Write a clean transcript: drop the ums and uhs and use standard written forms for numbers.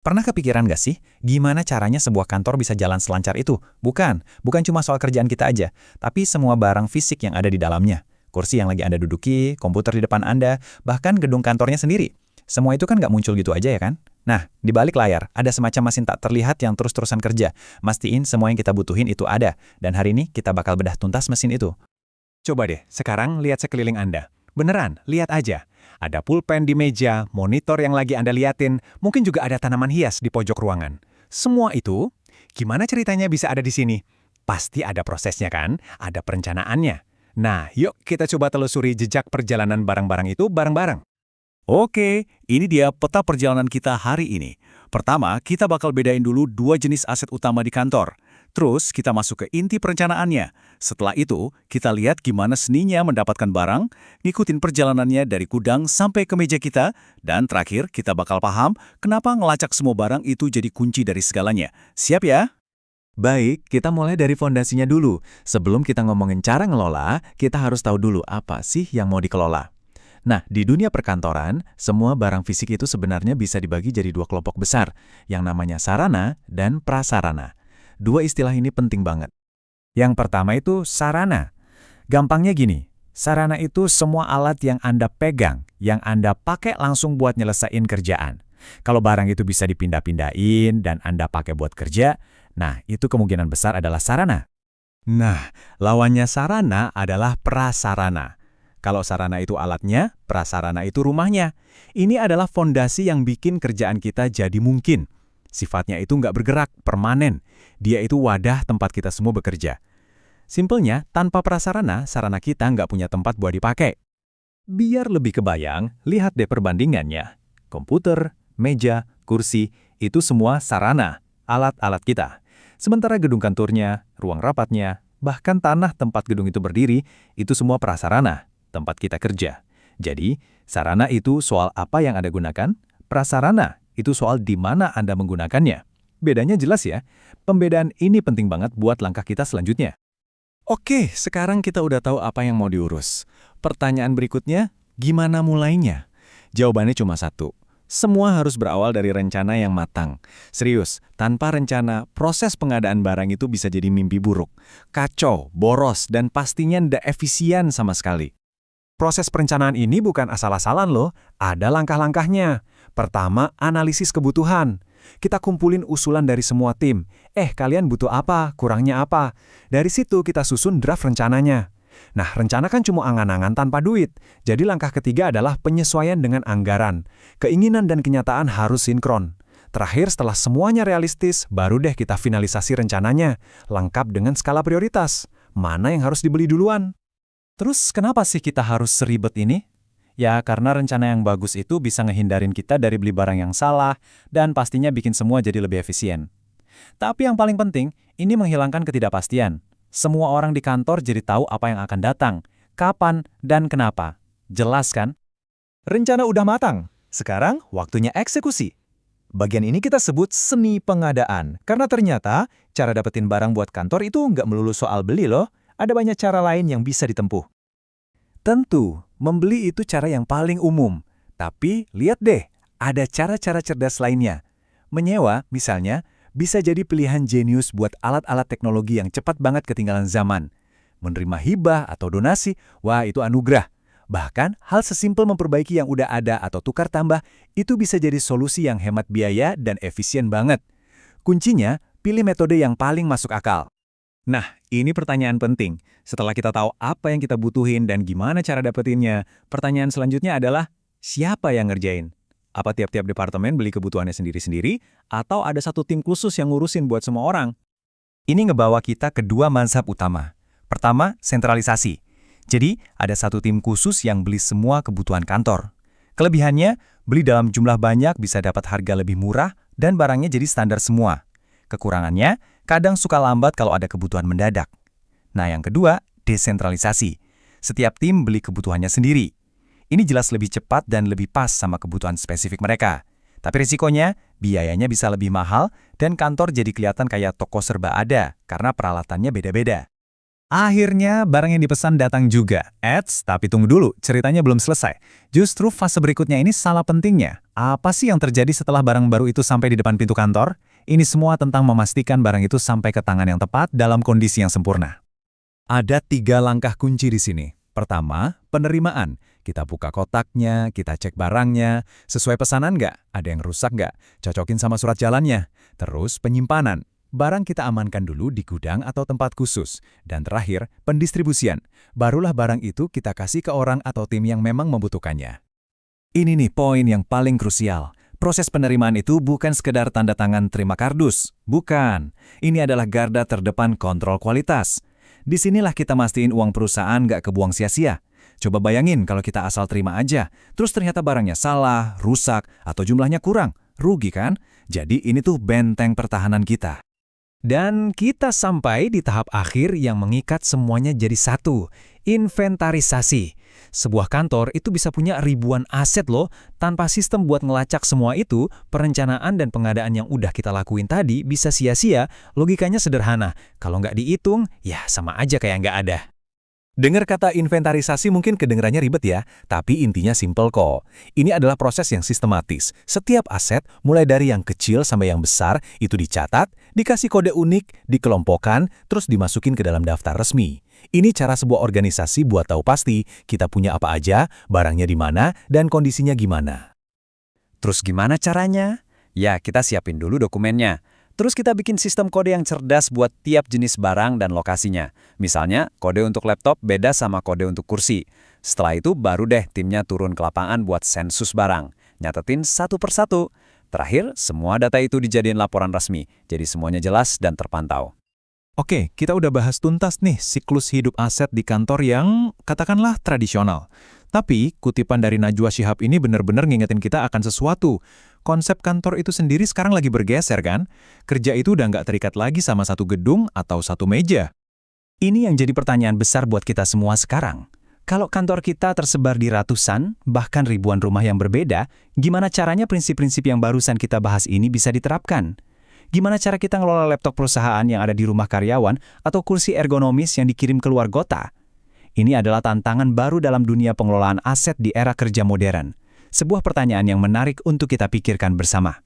Pernah kepikiran nggak sih, gimana caranya sebuah kantor bisa jalan selancar itu? Bukan cuma soal kerjaan kita aja, tapi semua barang fisik yang ada di dalamnya. Kursi yang lagi Anda duduki, komputer di depan Anda, bahkan gedung kantornya sendiri. Semua itu kan nggak muncul gitu aja ya kan? Nah, di balik layar, ada semacam mesin tak terlihat yang terus-terusan kerja. Mastiin semua yang kita butuhin itu ada, dan hari ini kita bakal bedah tuntas mesin itu. Coba deh, sekarang lihat sekeliling Anda. Beneran, lihat aja. Ada pulpen di meja, monitor yang lagi Anda liatin, mungkin juga ada tanaman hias di pojok ruangan. Semua itu, gimana ceritanya bisa ada di sini? Pasti ada prosesnya kan? Ada perencanaannya. Nah, yuk kita coba telusuri jejak perjalanan barang-barang itu bareng-bareng. Oke, ini dia peta perjalanan kita hari ini. Pertama, kita bakal bedain dulu dua jenis aset utama di kantor. Terus, kita masuk ke inti perencanaannya. Setelah itu, kita lihat gimana seninya mendapatkan barang, ngikutin perjalanannya dari gudang sampai ke meja kita, dan terakhir, kita bakal paham kenapa ngelacak semua barang itu jadi kunci dari segalanya. Siap ya? Baik, kita mulai dari fondasinya dulu. Sebelum kita ngomongin cara ngelola, kita harus tahu dulu apa sih yang mau dikelola. Nah, di dunia perkantoran, semua barang fisik itu sebenarnya bisa dibagi jadi dua kelompok besar, yang namanya sarana dan prasarana. Dua istilah ini penting banget. Yang pertama itu sarana. Gampangnya gini, sarana itu semua alat yang Anda pegang, yang Anda pakai langsung buat nyelesain kerjaan. Kalau barang itu bisa dipindah-pindahin dan Anda pakai buat kerja, nah itu kemungkinan besar adalah sarana. Nah, lawannya sarana adalah prasarana. Kalau sarana itu alatnya, prasarana itu rumahnya. Ini adalah fondasi yang bikin kerjaan kita jadi mungkin. Sifatnya itu nggak bergerak, permanen. Dia itu wadah tempat kita semua bekerja. Simpelnya, tanpa prasarana, sarana kita nggak punya tempat buat dipakai. Biar lebih kebayang, lihat deh perbandingannya. Komputer, meja, kursi, itu semua sarana, alat-alat kita. Sementara gedung kantornya, ruang rapatnya, bahkan tanah tempat gedung itu berdiri, itu semua prasarana, tempat kita kerja. Jadi, sarana itu soal apa yang Anda gunakan, prasarana itu soal di mana Anda menggunakannya. Bedanya jelas ya, pembedaan ini penting banget buat langkah kita selanjutnya. Oke, sekarang kita udah tahu apa yang mau diurus. Pertanyaan berikutnya, gimana mulainya? Jawabannya cuma satu. Semua harus berawal dari rencana yang matang. Serius, tanpa rencana, proses pengadaan barang itu bisa jadi mimpi buruk. Kacau, boros, dan pastinya ndak efisien sama sekali. Proses perencanaan ini bukan asal-asalan loh, ada langkah-langkahnya. Pertama, analisis kebutuhan. Kita kumpulin usulan dari semua tim. Kalian butuh apa? Kurangnya apa? Dari situ kita susun draft rencananya. Nah, rencana kan cuma angan-angan tanpa duit. Jadi langkah ketiga adalah penyesuaian dengan anggaran. Keinginan dan kenyataan harus sinkron. Terakhir, setelah semuanya realistis, baru deh kita finalisasi rencananya. Lengkap dengan skala prioritas. Mana yang harus dibeli duluan? Terus kenapa sih kita harus seribet ini? Ya, karena rencana yang bagus itu bisa ngehindarin kita dari beli barang yang salah dan pastinya bikin semua jadi lebih efisien. Tapi yang paling penting, ini menghilangkan ketidakpastian. Semua orang di kantor jadi tahu apa yang akan datang, kapan, dan kenapa. Jelas kan? Rencana udah matang. Sekarang waktunya eksekusi. Bagian ini kita sebut seni pengadaan. Karena ternyata cara dapetin barang buat kantor itu nggak melulu soal beli loh. Ada banyak cara lain yang bisa ditempuh. Tentu, membeli itu cara yang paling umum. Tapi lihat deh, ada cara-cara cerdas lainnya. Menyewa, misalnya, bisa jadi pilihan jenius buat alat-alat teknologi yang cepat banget ketinggalan zaman. Menerima hibah atau donasi, wah itu anugerah. Bahkan, hal sesimpel memperbaiki yang udah ada atau tukar tambah, itu bisa jadi solusi yang hemat biaya dan efisien banget. Kuncinya, pilih metode yang paling masuk akal. Nah, ini pertanyaan penting. Setelah kita tahu apa yang kita butuhin dan gimana cara dapetinnya, pertanyaan selanjutnya adalah, siapa yang ngerjain? Apa tiap-tiap departemen beli kebutuhannya sendiri-sendiri, atau ada satu tim khusus yang ngurusin buat semua orang? Ini ngebawa kita ke dua mazhab utama. Pertama, sentralisasi. Jadi, ada satu tim khusus yang beli semua kebutuhan kantor. Kelebihannya, beli dalam jumlah banyak bisa dapat harga lebih murah dan barangnya jadi standar semua. Kekurangannya, kadang suka lambat kalau ada kebutuhan mendadak. Nah, yang kedua, desentralisasi. Setiap tim beli kebutuhannya sendiri. Ini jelas lebih cepat dan lebih pas sama kebutuhan spesifik mereka. Tapi risikonya, biayanya bisa lebih mahal dan kantor jadi kelihatan kayak toko serba ada karena peralatannya beda-beda. Akhirnya barang yang dipesan datang juga. Tapi tunggu dulu, ceritanya belum selesai. Justru fase berikutnya ini salah pentingnya. Apa sih yang terjadi setelah barang baru itu sampai di depan pintu kantor? Ini semua tentang memastikan barang itu sampai ke tangan yang tepat dalam kondisi yang sempurna. Ada 3 langkah kunci di sini. Pertama, penerimaan. Kita buka kotaknya, kita cek barangnya, sesuai pesanan nggak? Ada yang rusak nggak? Cocokin sama surat jalannya. Terus penyimpanan. Barang kita amankan dulu di gudang atau tempat khusus. Dan terakhir, pendistribusian. Barulah barang itu kita kasih ke orang atau tim yang memang membutuhkannya. Ini nih poin yang paling krusial. Proses penerimaan itu bukan sekedar tanda tangan terima kardus. Bukan. Ini adalah garda terdepan kontrol kualitas. Disinilah kita mastiin uang perusahaan nggak kebuang sia-sia. Coba bayangin kalau kita asal terima aja, terus ternyata barangnya salah, rusak, atau jumlahnya kurang. Rugi kan? Jadi ini tuh benteng pertahanan kita. Dan kita sampai di tahap akhir yang mengikat semuanya jadi satu, inventarisasi. Sebuah kantor itu bisa punya ribuan aset loh, tanpa sistem buat ngelacak semua itu, perencanaan dan pengadaan yang udah kita lakuin tadi bisa sia-sia, logikanya sederhana. Kalau nggak dihitung, ya sama aja kayak nggak ada. Dengar kata inventarisasi mungkin kedengarannya ribet ya, tapi intinya simpel kok. Ini adalah proses yang sistematis. Setiap aset, mulai dari yang kecil sampai yang besar, itu dicatat, dikasih kode unik, dikelompokkan, terus dimasukin ke dalam daftar resmi. Ini cara sebuah organisasi buat tahu pasti kita punya apa aja, barangnya di mana, dan kondisinya gimana. Terus gimana caranya? Ya, kita siapin dulu dokumennya. Terus kita bikin sistem kode yang cerdas buat tiap jenis barang dan lokasinya. Misalnya, kode untuk laptop beda sama kode untuk kursi. Setelah itu baru deh timnya turun ke lapangan buat sensus barang. Nyatetin satu persatu. Terakhir, semua data itu dijadiin laporan resmi. Jadi semuanya jelas dan terpantau. Oke, kita udah bahas tuntas nih siklus hidup aset di kantor yang katakanlah tradisional. Tapi kutipan dari Najwa Shihab ini benar-benar ngingetin kita akan sesuatu. Konsep kantor itu sendiri sekarang lagi bergeser kan? Kerja itu udah nggak terikat lagi sama satu gedung atau satu meja. Ini yang jadi pertanyaan besar buat kita semua sekarang. Kalau kantor kita tersebar di ratusan, bahkan ribuan rumah yang berbeda, gimana caranya prinsip-prinsip yang barusan kita bahas ini bisa diterapkan? Gimana cara kita ngelola laptop perusahaan yang ada di rumah karyawan atau kursi ergonomis yang dikirim keluar kota? Ini adalah tantangan baru dalam dunia pengelolaan aset di era kerja modern. Sebuah pertanyaan yang menarik untuk kita pikirkan bersama.